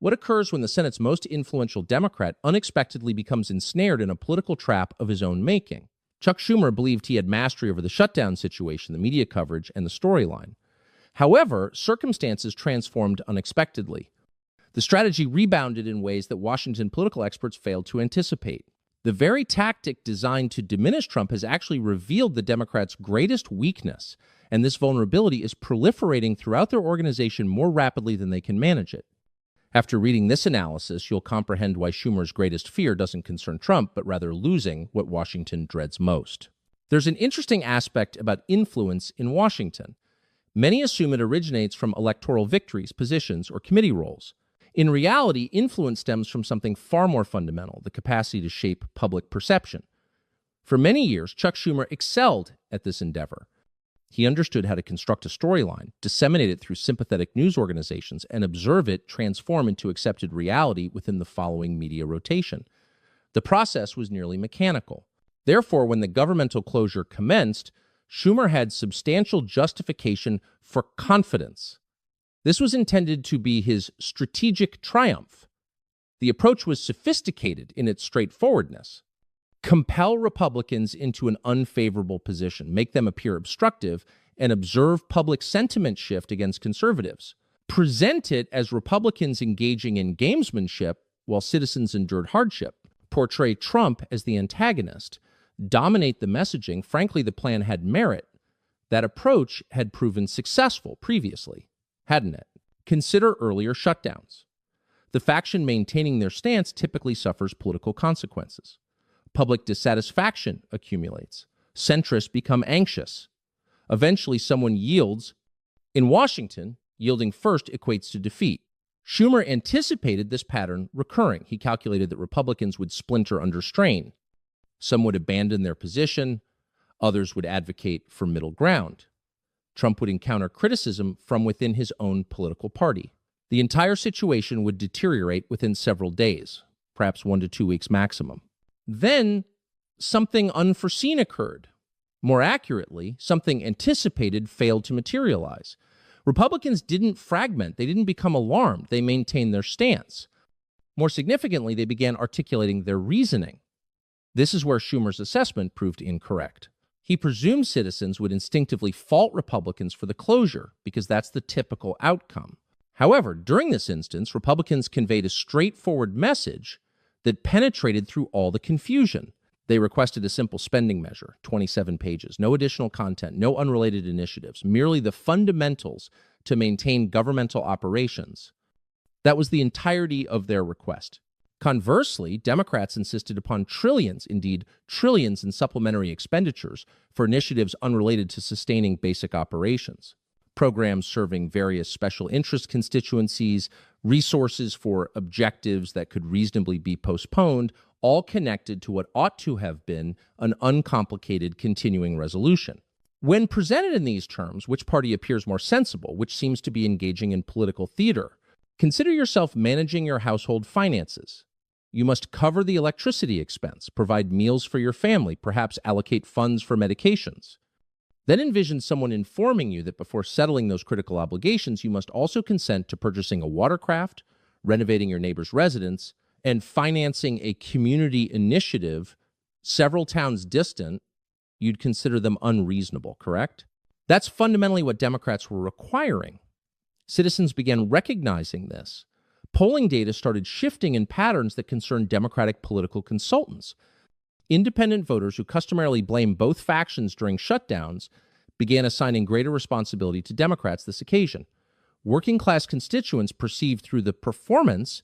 What occurs when the Senate's most influential Democrat unexpectedly becomes ensnared in a political trap of his own making? Chuck Schumer believed he had mastery over the shutdown situation, the media coverage, and the storyline. However, circumstances transformed unexpectedly. The strategy rebounded in ways that Washington political experts failed to anticipate. The very tactic designed to diminish Trump has actually revealed the Democrats' greatest weakness, and this vulnerability is proliferating throughout their organization more rapidly than they can manage it. After reading this analysis, you'll comprehend why Schumer's greatest fear doesn't concern Trump, but rather losing what Washington dreads most. There's an interesting aspect about influence in Washington. Many assume it originates from electoral victories, positions, or committee roles. In reality, influence stems from something far more fundamental, the capacity to shape public perception. For many years, Chuck Schumer excelled at this endeavor. He understood how to construct a storyline, disseminate it through sympathetic news organizations, and observe it transform into accepted reality within the following media rotation. The process was nearly mechanical. Therefore, when the governmental closure commenced, Schumer had substantial justification for confidence. This was intended to be his strategic triumph. The approach was sophisticated in its straightforwardness. Compel Republicans into an unfavorable position, make them appear obstructive, and observe public sentiment shift against conservatives. Present it as Republicans engaging in gamesmanship while citizens endured hardship. Portray Trump as the antagonist. Dominate the messaging. Frankly, the plan had merit. That approach had proven successful previously, hadn't it? Consider earlier shutdowns. The faction maintaining their stance typically suffers political consequences. Public dissatisfaction accumulates. Centrists become anxious. Eventually, someone yields. In Washington, yielding first equates to defeat. Schumer anticipated this pattern recurring. He calculated that Republicans would splinter under strain. Some would abandon their position. Others would advocate for middle ground. Trump would encounter criticism from within his own political party. The entire situation would deteriorate within several days, perhaps 1 to 2 weeks maximum. Then something unforeseen occurred. More accurately, something anticipated failed to materialize. Republicans didn't fragment. They didn't become alarmed. They maintained their stance. More significantly, they began articulating their reasoning. This is where Schumer's assessment proved incorrect. He presumed citizens would instinctively fault Republicans for the closure because that's the typical outcome. However, during this instance, Republicans conveyed a straightforward message that penetrated through all the confusion. They requested a simple spending measure, 27 pages, no additional content, no unrelated initiatives, merely the fundamentals to maintain governmental operations. That was the entirety of their request. Conversely, Democrats insisted upon trillions, indeed trillions in supplementary expenditures for initiatives unrelated to sustaining basic operations. Programs serving various special interest constituencies, resources for objectives that could reasonably be postponed, all connected to what ought to have been an uncomplicated continuing resolution. When presented in these terms, which party appears more sensible, which seems to be engaging in political theater? Consider yourself managing your household finances. You must cover the electricity expense, provide meals for your family, perhaps allocate funds for medications. Then envision someone informing you that before settling those critical obligations, you must also consent to purchasing a watercraft, renovating your neighbor's residence, and financing a community initiative several towns distant. You'd consider them unreasonable, correct? That's fundamentally what Democrats were requiring. Citizens began recognizing this. Polling data started shifting in patterns that concerned Democratic political consultants. Independent voters who customarily blame both factions during shutdowns began assigning greater responsibility to Democrats this occasion. Working-class constituents perceived through the performance.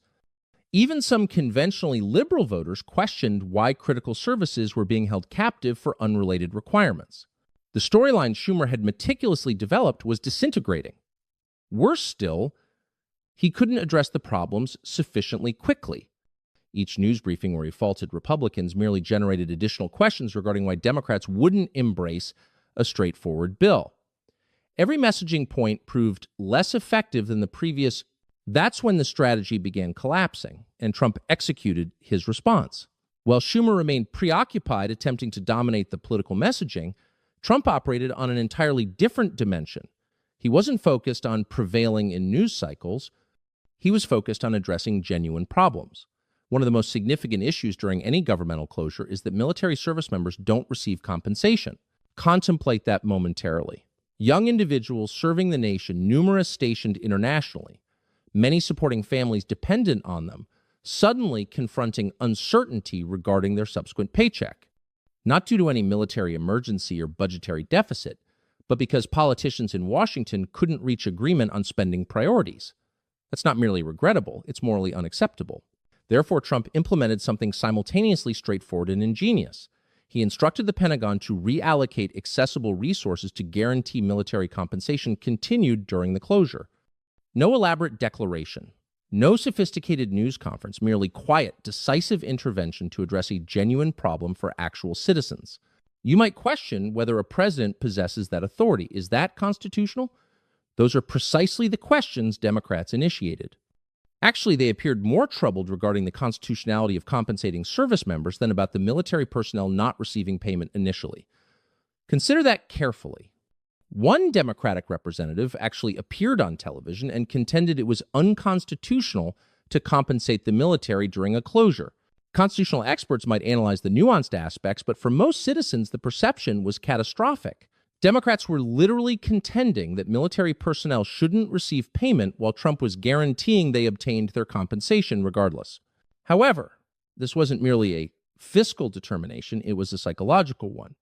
Even some conventionally liberal voters questioned why critical services were being held captive for unrelated requirements. The storyline Schumer had meticulously developed was disintegrating. Worse still, he couldn't address the problems sufficiently quickly. Each news briefing where he faulted Republicans merely generated additional questions regarding why Democrats wouldn't embrace a straightforward bill. Every messaging point proved less effective than the previous. That's when the strategy began collapsing, and Trump executed his response. While Schumer remained preoccupied attempting to dominate the political messaging, Trump operated on an entirely different dimension. He wasn't focused on prevailing in news cycles. He was focused on addressing genuine problems. One of the most significant issues during any governmental closure is that military service members don't receive compensation. Contemplate that momentarily. Young individuals serving the nation, numerous stationed internationally, many supporting families dependent on them, suddenly confronting uncertainty regarding their subsequent paycheck. Not due to any military emergency or budgetary deficit, but because politicians in Washington couldn't reach agreement on spending priorities. That's not merely regrettable, it's morally unacceptable. Therefore, Trump implemented something simultaneously straightforward and ingenious. He instructed the Pentagon to reallocate accessible resources to guarantee military compensation continued during the closure. No elaborate declaration, no sophisticated news conference, merely quiet, decisive intervention to address a genuine problem for actual citizens. You might question whether a president possesses that authority. Is that constitutional? Those are precisely the questions Democrats initiated. Actually, they appeared more troubled regarding the constitutionality of compensating service members than about the military personnel not receiving payment initially. Consider that carefully. One Democratic representative actually appeared on television and contended it was unconstitutional to compensate the military during a closure. Constitutional experts might analyze the nuanced aspects, but for most citizens, the perception was catastrophic. Democrats were literally contending that military personnel shouldn't receive payment while Trump was guaranteeing they obtained their compensation regardless. However, this wasn't merely a fiscal determination, it was a psychological one.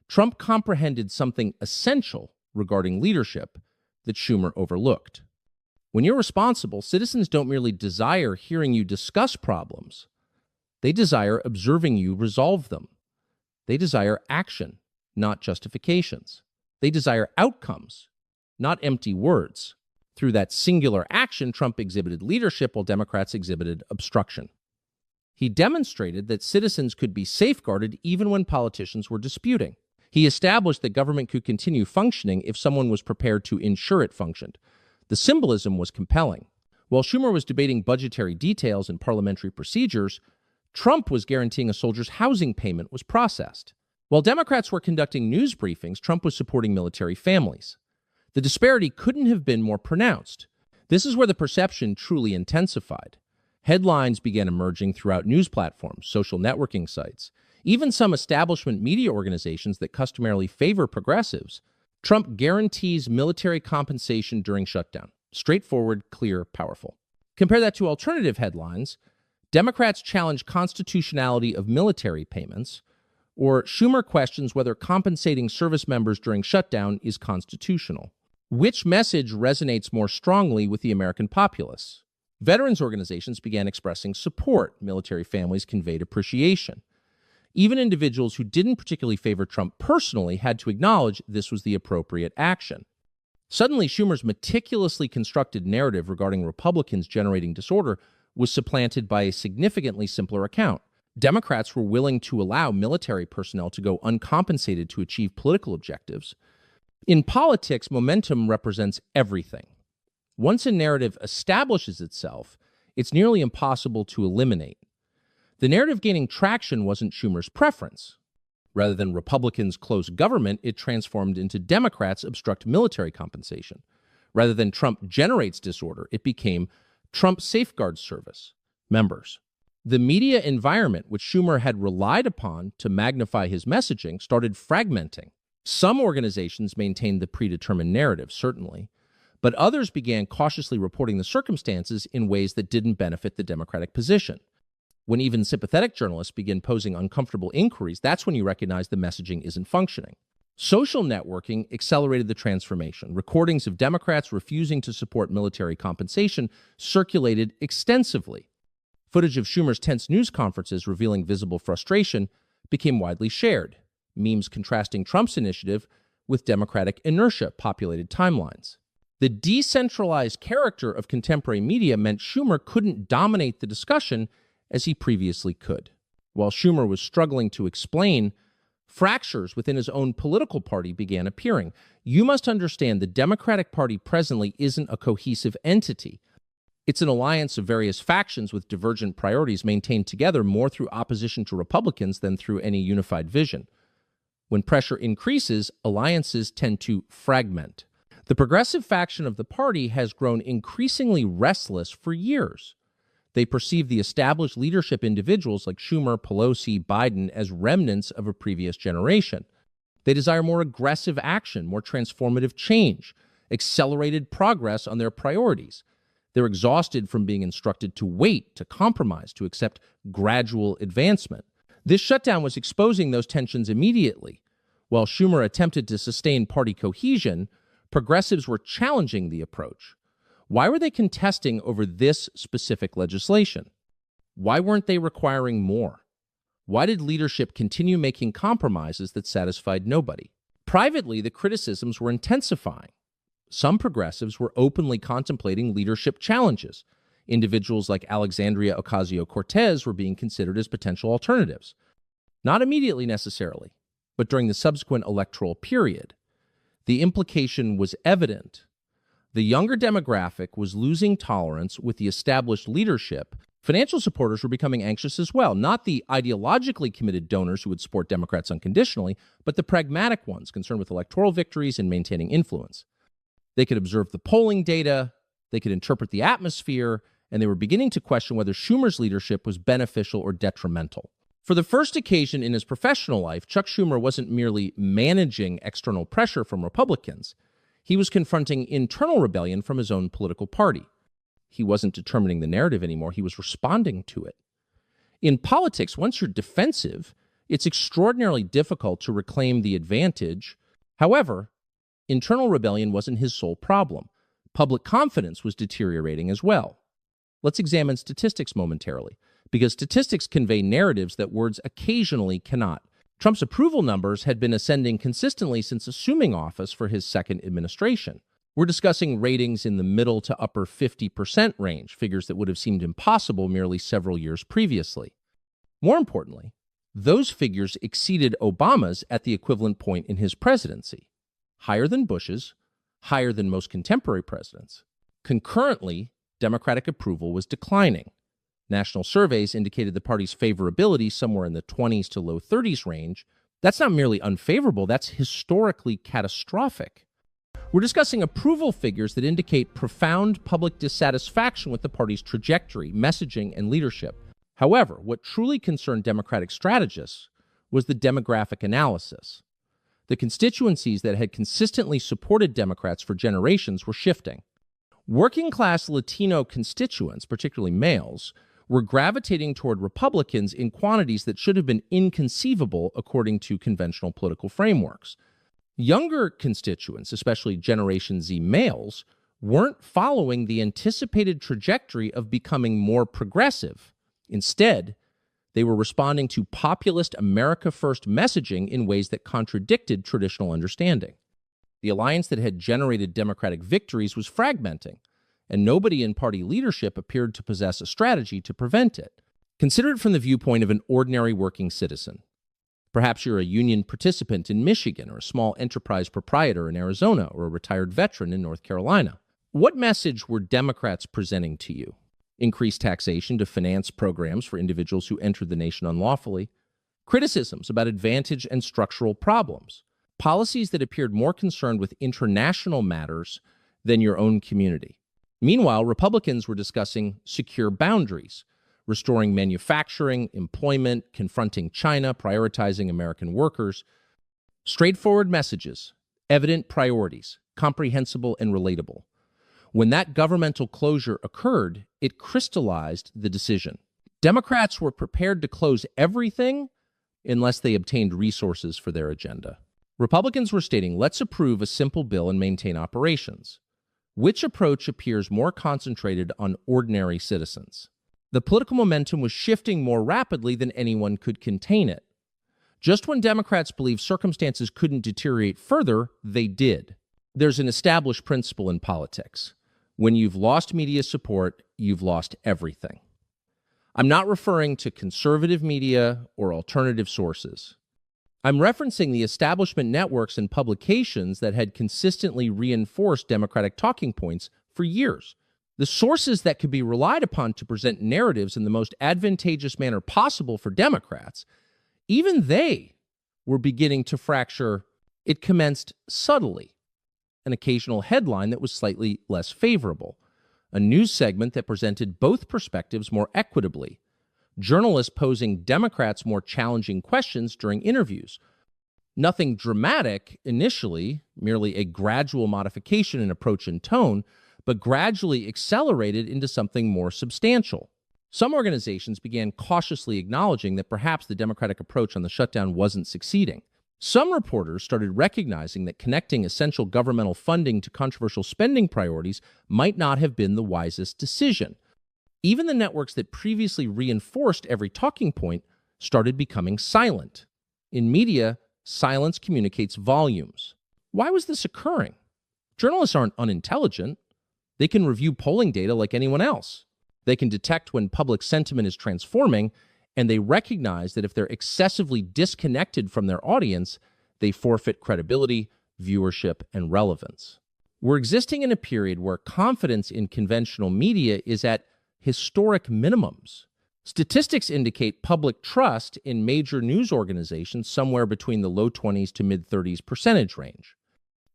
Trump comprehended something essential regarding leadership that Schumer overlooked. When you're responsible, citizens don't merely desire hearing you discuss problems. They desire observing you resolve them. They desire action, not justifications. They desire outcomes, not empty words. Through that singular action, Trump exhibited leadership while Democrats exhibited obstruction. He demonstrated that citizens could be safeguarded even when politicians were disputing. He established that government could continue functioning if someone was prepared to ensure it functioned. The symbolism was compelling. While Schumer was debating budgetary details and parliamentary procedures, Trump was guaranteeing a soldier's housing payment was processed. While Democrats were conducting news briefings, Trump was supporting military families. The disparity couldn't have been more pronounced. This is where the perception truly intensified. Headlines began emerging throughout news platforms, social networking sites, even some establishment media organizations that customarily favor progressives. Trump guarantees military compensation during shutdown. Straightforward, clear, powerful. Compare that to alternative headlines. Democrats challenge constitutionality of military payments, or Schumer questions whether compensating service members during shutdown is constitutional. Which message resonates more strongly with the American populace? Veterans organizations began expressing support. Military families conveyed appreciation. Even individuals who didn't particularly favor Trump personally had to acknowledge this was the appropriate action. Suddenly, Schumer's meticulously constructed narrative regarding Republicans generating disorder was supplanted by a significantly simpler account. Democrats were willing to allow military personnel to go uncompensated to achieve political objectives. In politics, momentum represents everything. Once a narrative establishes itself, it's nearly impossible to eliminate. The narrative gaining traction wasn't Schumer's preference. Rather than Republicans close government, it transformed into Democrats obstruct military compensation. Rather than Trump generates disorder, it became Trump safeguards service members. The media environment, which Schumer had relied upon to magnify his messaging, started fragmenting. Some organizations maintained the predetermined narrative, certainly, but others began cautiously reporting the circumstances in ways that didn't benefit the Democratic position. When even sympathetic journalists begin posing uncomfortable inquiries, that's when you recognize the messaging isn't functioning. Social networking accelerated the transformation. Recordings of Democrats refusing to support military compensation circulated extensively. Footage of Schumer's tense news conferences revealing visible frustration became widely shared. Memes contrasting Trump's initiative with Democratic inertia populated timelines. The decentralized character of contemporary media meant Schumer couldn't dominate the discussion as he previously could. While Schumer was struggling to explain, fractures within his own political party began appearing. You must understand the Democratic Party presently isn't a cohesive entity. It's an alliance of various factions with divergent priorities maintained together more through opposition to Republicans than through any unified vision. When pressure increases, alliances tend to fragment. The progressive faction of the party has grown increasingly restless for years. They perceive the established leadership individuals like Schumer, Pelosi, Biden as remnants of a previous generation. They desire more aggressive action, more transformative change, accelerated progress on their priorities. They're exhausted from being instructed to wait, to compromise, to accept gradual advancement. This shutdown was exposing those tensions immediately. While Schumer attempted to sustain party cohesion, progressives were challenging the approach. Why were they contesting over this specific legislation? Why weren't they requiring more? Why did leadership continue making compromises that satisfied nobody? Privately, the criticisms were intensifying. Some progressives were openly contemplating leadership challenges. Individuals like Alexandria Ocasio-Cortez were being considered as potential alternatives. Not immediately necessarily, but during the subsequent electoral period. The implication was evident. The younger demographic was losing tolerance with the established leadership. Financial supporters were becoming anxious as well, not the ideologically committed donors who would support Democrats unconditionally, but the pragmatic ones concerned with electoral victories and maintaining influence. They could observe the polling data, they could interpret the atmosphere, and they were beginning to question whether Schumer's leadership was beneficial or detrimental. For the first occasion in his professional life, Chuck Schumer wasn't merely managing external pressure from Republicans. He was confronting internal rebellion from his own political party. He wasn't determining the narrative anymore, he was responding to it. In politics, once you're defensive, it's extraordinarily difficult to reclaim the advantage. However, internal rebellion wasn't his sole problem. Public confidence was deteriorating as well. Let's examine statistics momentarily, because statistics convey narratives that words occasionally cannot. Trump's approval numbers had been ascending consistently since assuming office for his second administration. We're discussing ratings in the middle to upper 50% range, figures that would have seemed impossible merely several years previously. More importantly, those figures exceeded Obama's at the equivalent point in his presidency, higher than Bush's, higher than most contemporary presidents. Concurrently, Democratic approval was declining. National surveys indicated the party's favorability somewhere in the 20s to low 30s range. That's not merely unfavorable, that's historically catastrophic. We're discussing approval figures that indicate profound public dissatisfaction with the party's trajectory, messaging, and leadership. However, what truly concerned Democratic strategists was the demographic analysis. The constituencies that had consistently supported Democrats for generations were shifting. Working-class Latino constituents, particularly males, were gravitating toward Republicans in quantities that should have been inconceivable according to conventional political frameworks. Younger constituents, especially Generation Z males, weren't following the anticipated trajectory of becoming more progressive. Instead, they were responding to populist America First messaging in ways that contradicted traditional understanding. The alliance that had generated Democratic victories was fragmenting, and nobody in party leadership appeared to possess a strategy to prevent it. Consider it from the viewpoint of an ordinary working citizen. Perhaps you're a union participant in Michigan, or a small enterprise proprietor in Arizona, or a retired veteran in North Carolina. What message were Democrats presenting to you? Increased taxation to finance programs for individuals who entered the nation unlawfully, criticisms about advantage and structural problems, policies that appeared more concerned with international matters than your own community. Meanwhile, Republicans were discussing secure boundaries, restoring manufacturing, employment, confronting China, prioritizing American workers. Straightforward messages, evident priorities, comprehensible and relatable. When that governmental closure occurred, it crystallized the decision. Democrats were prepared to close everything unless they obtained resources for their agenda. Republicans were stating, let's approve a simple bill and maintain operations. Which approach appears more concentrated on ordinary citizens? The political momentum was shifting more rapidly than anyone could contain it. Just when Democrats believed circumstances couldn't deteriorate further, they did. There's an established principle in politics. When you've lost media support, you've lost everything. I'm not referring to conservative media or alternative sources. I'm referencing the establishment networks and publications that had consistently reinforced Democratic talking points for years. The sources that could be relied upon to present narratives in the most advantageous manner possible for Democrats, even they were beginning to fracture. It commenced subtly, an occasional headline that was slightly less favorable, a news segment that presented both perspectives more equitably, journalists posing Democrats more challenging questions during interviews. Nothing dramatic initially, merely a gradual modification in approach and tone, but gradually accelerated into something more substantial. Some organizations began cautiously acknowledging that perhaps the Democratic approach on the shutdown wasn't succeeding. Some reporters started recognizing that connecting essential governmental funding to controversial spending priorities might not have been the wisest decision. Even the networks that previously reinforced every talking point started becoming silent. In media, silence communicates volumes. Why was this occurring? Journalists aren't unintelligent. They can review polling data like anyone else. They can detect when public sentiment is transforming, and they recognize that if they're excessively disconnected from their audience, they forfeit credibility, viewership, and relevance. We're existing in a period where confidence in conventional media is at historic minimums. Statistics indicate public trust in major news organizations somewhere between the low 20s to mid-30s percentage range.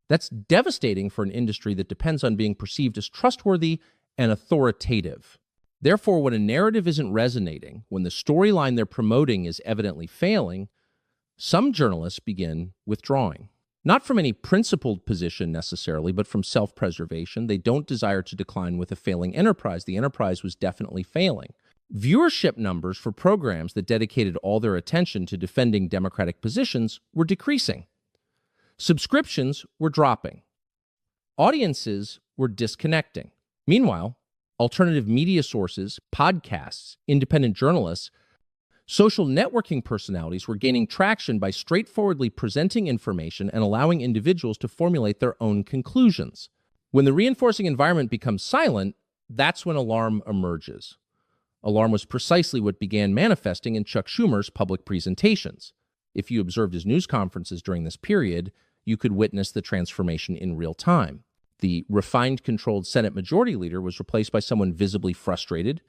That's devastating for an industry that depends on being perceived as trustworthy and authoritative. Therefore, when a narrative isn't resonating, when the storyline they're promoting is evidently failing, some journalists begin withdrawing. Not from any principled position necessarily, but from self-preservation. They don't desire to decline with a failing enterprise. The enterprise was definitely failing. Viewership numbers for programs that dedicated all their attention to defending Democratic positions were decreasing. Subscriptions were dropping. Audiences were disconnecting. Meanwhile, alternative media sources, podcasts, independent journalists, social networking personalities were gaining traction by straightforwardly presenting information and allowing individuals to formulate their own conclusions. When the reinforcing environment becomes silent, that's when alarm emerges. Alarm was precisely what began manifesting in Chuck Schumer's public presentations. If you observed his news conferences during this period, you could witness the transformation in real time. The refined, controlled Senate Majority Leader was replaced by someone visibly frustrated,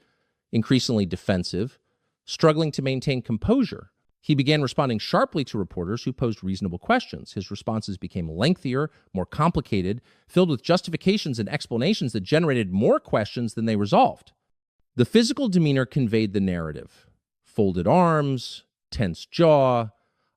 increasingly defensive, struggling to maintain composure. He began responding sharply to reporters who posed reasonable questions. His responses became lengthier, more complicated, filled with justifications and explanations that generated more questions than they resolved. The physical demeanor conveyed the narrative. Folded arms, tense jaw,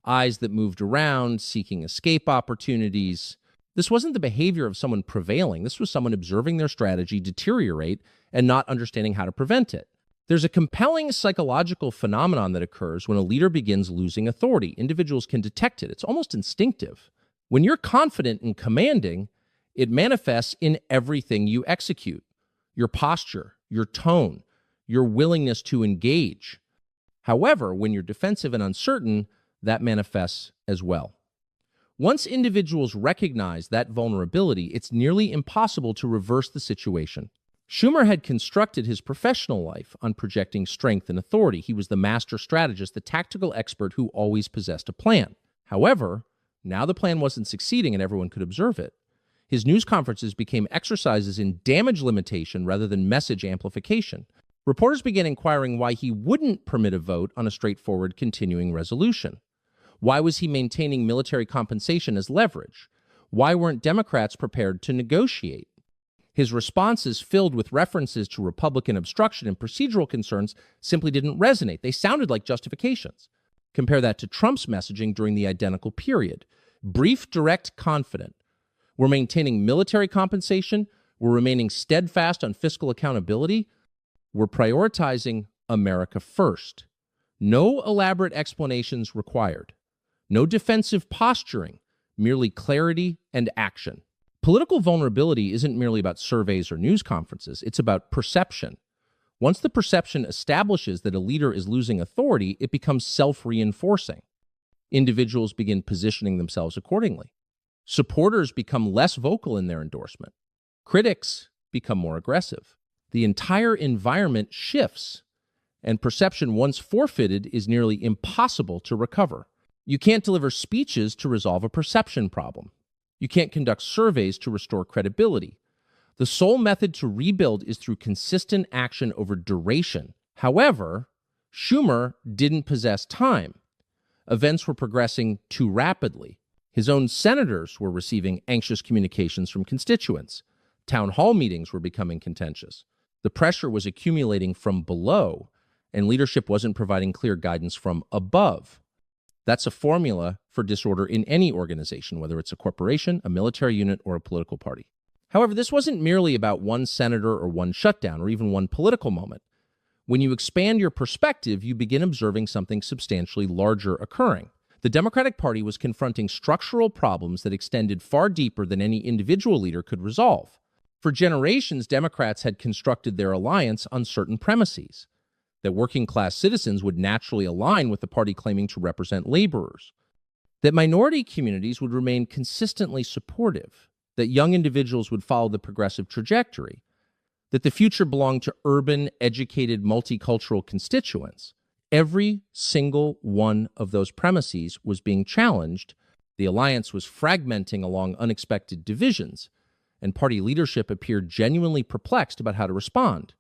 eyes that moved around, seeking escape opportunities. This wasn't the behavior of someone prevailing. This was someone observing their strategy deteriorate and not understanding how to prevent it. There's a compelling psychological phenomenon that occurs when a leader begins losing authority. Individuals can detect it. It's almost instinctive. When you're confident and commanding, it manifests in everything you execute. Your posture, your tone, your willingness to engage. However, when you're defensive and uncertain, that manifests as well. Once individuals recognize that vulnerability, it's nearly impossible to reverse the situation. Schumer had constructed his professional life on projecting strength and authority. He was the master strategist, the tactical expert who always possessed a plan. However, now the plan wasn't succeeding and everyone could observe it. His news conferences became exercises in damage limitation rather than message amplification. Reporters began inquiring why he wouldn't permit a vote on a straightforward continuing resolution. Why was he maintaining military compensation as leverage? Why weren't Democrats prepared to negotiate? His responses, filled with references to Republican obstruction and procedural concerns, simply didn't resonate. They sounded like justifications. Compare that to Trump's messaging during the identical period. Brief, direct, confident. We're maintaining military compensation. We're remaining steadfast on fiscal accountability. We're prioritizing America first. No elaborate explanations required. No defensive posturing, merely clarity and action. Political vulnerability isn't merely about surveys or news conferences. It's about perception. Once the perception establishes that a leader is losing authority, it becomes self-reinforcing. Individuals begin positioning themselves accordingly. Supporters become less vocal in their endorsement. Critics become more aggressive. The entire environment shifts, and perception once forfeited is nearly impossible to recover. You can't deliver speeches to resolve a perception problem. You can't conduct surveys to restore credibility. The sole method to rebuild is through consistent action over duration. However, Schumer didn't possess time. Events were progressing too rapidly. His own senators were receiving anxious communications from constituents. Town hall meetings were becoming contentious. The pressure was accumulating from below, and leadership wasn't providing clear guidance from above. That's a formula for disorder in any organization, whether it's a corporation, a military unit, or a political party. However, this wasn't merely about one senator or one shutdown or even one political moment. When you expand your perspective, you begin observing something substantially larger occurring. The Democratic Party was confronting structural problems that extended far deeper than any individual leader could resolve. For generations, Democrats had constructed their alliance on certain premises: that working-class citizens would naturally align with the party claiming to represent laborers, that minority communities would remain consistently supportive, that young individuals would follow the progressive trajectory, that the future belonged to urban, educated, multicultural constituents. Every single one of those premises was being challenged. The alliance was fragmenting along unexpected divisions, and party leadership appeared genuinely perplexed about how to respond.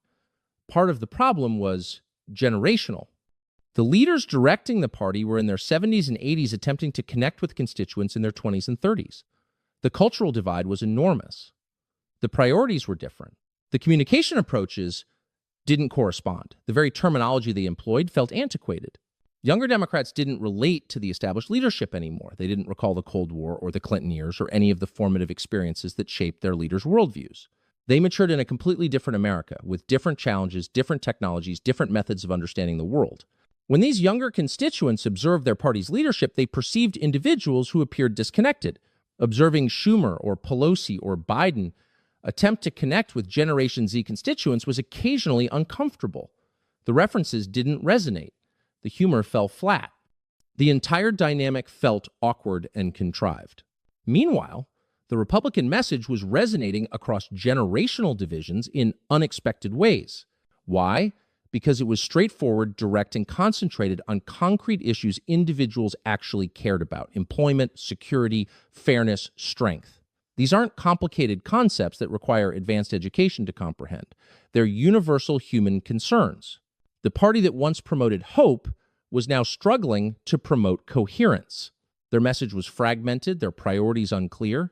Part of the problem was generational. The leaders directing the party were in their 70s and 80s, attempting to connect with constituents in their 20s and 30s. The cultural divide was enormous. The priorities were different. The communication approaches didn't correspond. The very terminology they employed felt antiquated. Younger Democrats didn't relate to the established leadership anymore. They didn't recall the Cold War or the Clinton years or any of the formative experiences that shaped their leaders' worldviews. They matured in a completely different America, with different challenges, different technologies, different methods of understanding the world. When these younger constituents observed their party's leadership, they perceived individuals who appeared disconnected. Observing Schumer or Pelosi or Biden attempt to connect with Generation Z constituents was occasionally uncomfortable. The references didn't resonate. The humor fell flat. The entire dynamic felt awkward and contrived. Meanwhile, the Republican message was resonating across generational divisions in unexpected ways. Why? Because it was straightforward, direct, and concentrated on concrete issues individuals actually cared about: employment, security, fairness, strength. These aren't complicated concepts that require advanced education to comprehend. They're universal human concerns. The party that once promoted hope was now struggling to promote coherence. Their message was fragmented, their priorities unclear,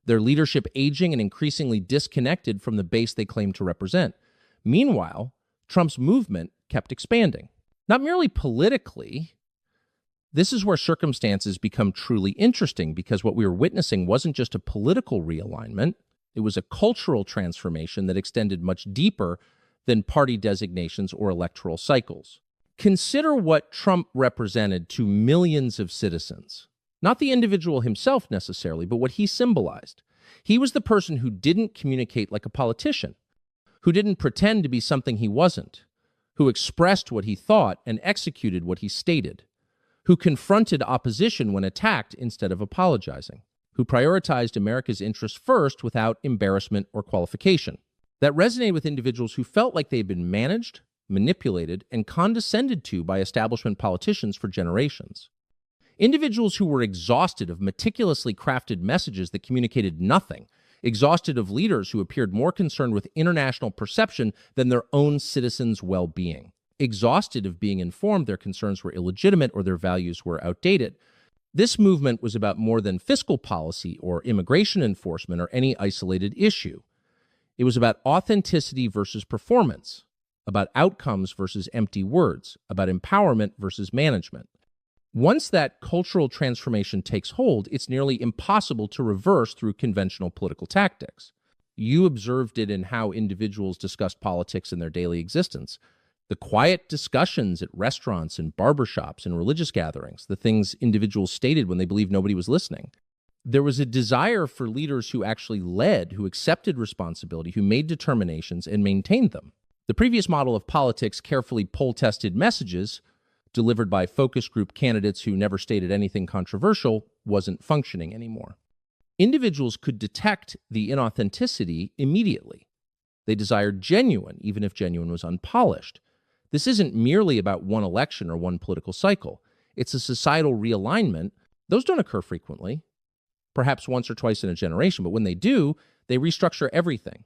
their leadership aging and increasingly disconnected from the base they claimed to represent. Meanwhile, Trump's movement kept expanding. Not merely politically. This is where circumstances become truly interesting, because what we were witnessing wasn't just a political realignment, it was a cultural transformation that extended much deeper than party designations or electoral cycles. Consider what Trump represented to millions of citizens. Not the individual himself necessarily, but what he symbolized. He was the person who didn't communicate like a politician, who didn't pretend to be something he wasn't, who expressed what he thought and executed what he stated, who confronted opposition when attacked instead of apologizing, who prioritized America's interests first without embarrassment or qualification. That resonated with individuals who felt like they had been managed, manipulated, and condescended to by establishment politicians for generations. Individuals who were exhausted of meticulously crafted messages that communicated nothing, exhausted of leaders who appeared more concerned with international perception than their own citizens' well-being, exhausted of being informed their concerns were illegitimate or their values were outdated. This movement was about more than fiscal policy or immigration enforcement or any isolated issue. It was about authenticity versus performance, about outcomes versus empty words, about empowerment versus management. Once that cultural transformation takes hold, it's nearly impossible to reverse through conventional political tactics. You observed it in how individuals discussed politics in their daily existence. The quiet discussions at restaurants and barbershops and religious gatherings, the things individuals stated when they believed nobody was listening. There was a desire for leaders who actually led, who accepted responsibility, who made determinations and maintained them. The previous model of politics, carefully poll-tested messages delivered by focus group candidates who never stated anything controversial, wasn't functioning anymore. Individuals could detect the inauthenticity immediately. They desired genuine, even if genuine was unpolished. This isn't merely about one election or one political cycle. It's a societal realignment. Those don't occur frequently, perhaps once or twice in a generation, but when they do, they restructure everything.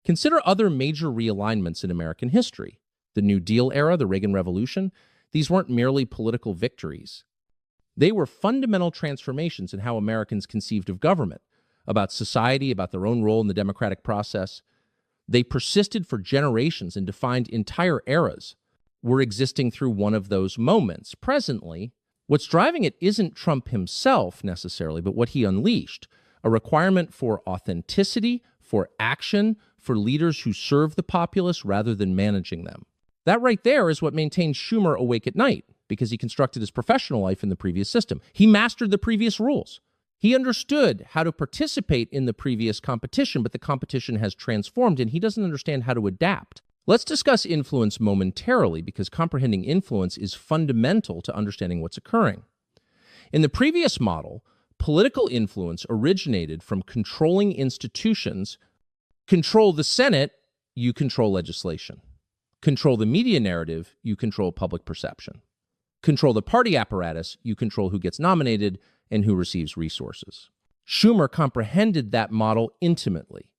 Consider other major realignments in American history. The New Deal era, the Reagan Revolution. These weren't merely political victories. They were fundamental transformations in how Americans conceived of government, about society, about their own role in the democratic process. They persisted for generations and defined entire eras. We're existing through one of those moments. Presently, what's driving it isn't Trump himself necessarily, but what he unleashed, a requirement for authenticity, for action, for leaders who serve the populace rather than managing them. That right there is what maintained Schumer awake at night, because he constructed his professional life in the previous system. He mastered the previous rules. He understood how to participate in the previous competition, but the competition has transformed and he doesn't understand how to adapt. Let's discuss influence momentarily, because comprehending influence is fundamental to understanding what's occurring. In the previous model, political influence originated from controlling institutions. Control the Senate, you control legislation. Control the media narrative, you control public perception. Control the party apparatus, you control who gets nominated and who receives resources. Schumer comprehended that model intimately.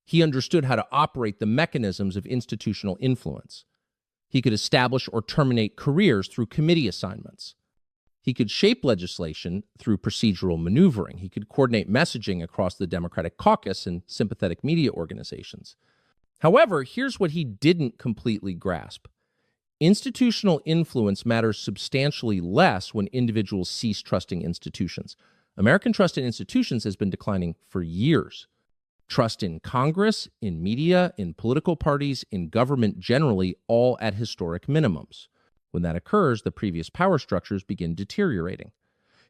He understood how to operate the mechanisms of institutional influence. He could establish or terminate careers through committee assignments. He could shape legislation through procedural maneuvering. He could coordinate messaging across the Democratic caucus and sympathetic media organizations. However, here's what he didn't completely grasp. Institutional influence matters substantially less when individuals cease trusting institutions. American trust in institutions has been declining for years. Trust in Congress, in media, in political parties, in government generally, all at historic minimums. When that occurs, the previous power structures begin deteriorating.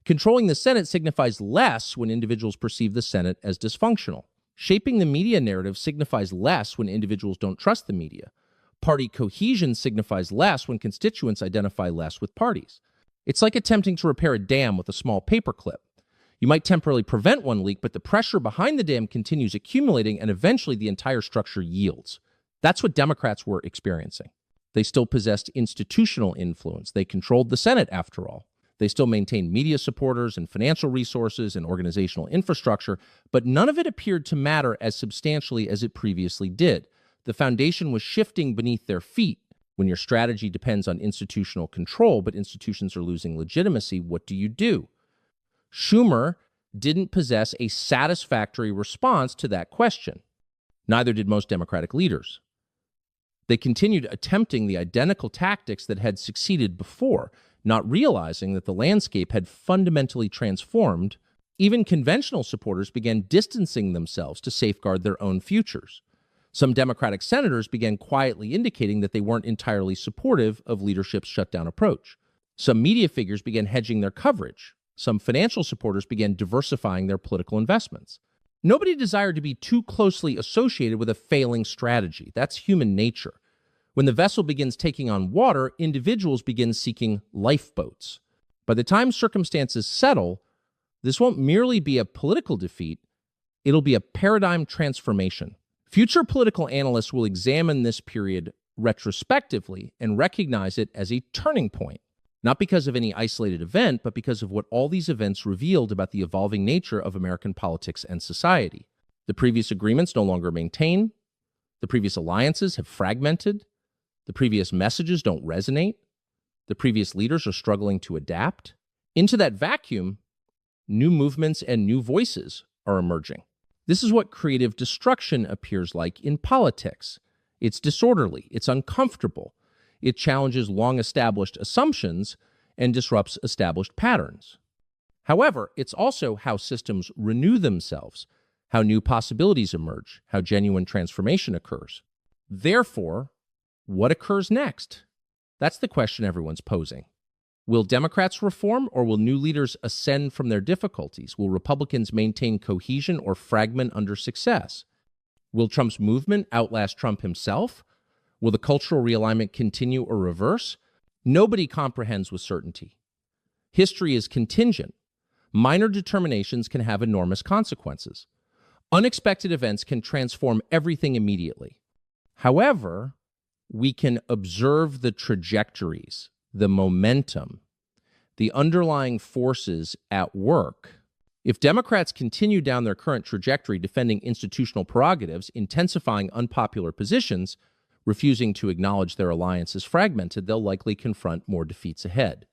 Controlling the Senate signifies less when individuals perceive the Senate as dysfunctional. Shaping the media narrative signifies less when individuals don't trust the media. Party cohesion signifies less when constituents identify less with parties. It's like attempting to repair a dam with a small paperclip. You might temporarily prevent one leak, but the pressure behind the dam continues accumulating, and eventually the entire structure yields. That's what Democrats were experiencing. They still possessed institutional influence. They controlled the Senate, after all. They still maintained media supporters and financial resources and organizational infrastructure, but none of it appeared to matter as substantially as it previously did. The foundation was shifting beneath their feet. When your strategy depends on institutional control, but institutions are losing legitimacy, what do? Schumer didn't possess a satisfactory response to that question. Neither did most Democratic leaders. They continued attempting the identical tactics that had succeeded before, not realizing that the landscape had fundamentally transformed. Even conventional supporters began distancing themselves to safeguard their own futures. Some Democratic senators began quietly indicating that they weren't entirely supportive of leadership's shutdown approach. Some media figures began hedging their coverage. Some financial supporters began diversifying their political investments. Nobody desired to be too closely associated with a failing strategy. That's human nature. When the vessel begins taking on water, individuals begin seeking lifeboats. By the time circumstances settle, this won't merely be a political defeat, it'll be a paradigm transformation. Future political analysts will examine this period retrospectively and recognize it as a turning point, not because of any isolated event, but because of what all these events revealed about the evolving nature of American politics and society. The previous agreements no longer maintain. The previous alliances have fragmented. The previous messages don't resonate. The previous leaders are struggling to adapt. Into that vacuum, new movements and new voices are emerging. This is what creative destruction appears like in politics. It's disorderly, it's uncomfortable, it challenges long-established assumptions and disrupts established patterns. However, it's also how systems renew themselves, how new possibilities emerge, how genuine transformation occurs. Therefore, what occurs next? That's the question everyone's posing. Will Democrats reform, or will new leaders ascend from their difficulties? Will Republicans maintain cohesion or fragment under success? Will Trump's movement outlast Trump himself? Will the cultural realignment continue or reverse? Nobody comprehends with certainty. History is contingent. Minor determinations can have enormous consequences. Unexpected events can transform everything immediately. However, we can observe the trajectories, the momentum, the underlying forces at work. If Democrats continue down their current trajectory, defending institutional prerogatives, intensifying unpopular positions, refusing to acknowledge their alliance is fragmented, they'll likely confront more defeats ahead.